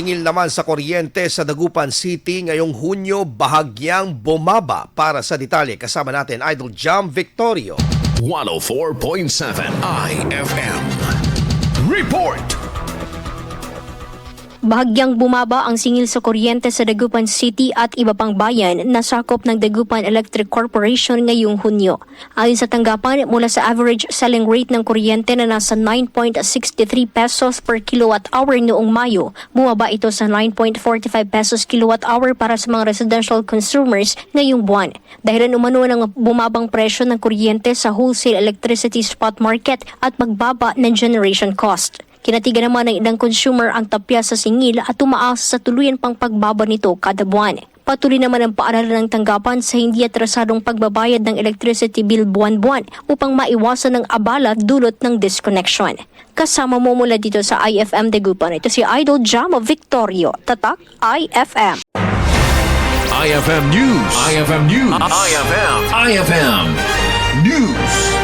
Singil naman sa kuryente sa Dagupan City ngayong Hunyo, bahagyang bumaba. Para sa detalye, kasama natin Idol Jam Victorio. 104.7 IFM. Report! Bahagyang bumaba ang singil sa kuryente sa Dagupan City at iba pang bayan na sakop ng Dagupan Electric Corporation ngayong Hunyo. Ayon sa tanggapan, mula sa average selling rate ng kuryente na nasa 9.63 pesos per kilowatt hour noong Mayo, bumaba ito sa 9.45 pesos kilowatt hour para sa mga residential consumers ngayong buwan. Dahilan umano ng bumabang presyo ng kuryente sa Wholesale Electricity Spot Market at pagbaba ng generation cost. Kinatigan naman ng ilang konsyumer ang tapyas sa Singil at umaasa sa tuluyan pang pagbaba nito kada buwan. Patuloy naman ang paalala ng tanggapan sa hindi atrasadong pagbabayad ng electricity bill buwan-buwan upang maiwasan ng abala dulot ng disconnection. Kasama mo mula dito sa IFM Dagupan, ito si Idol Jam Victorio, Tatak IFM. IFM News. IFM News. IFM News.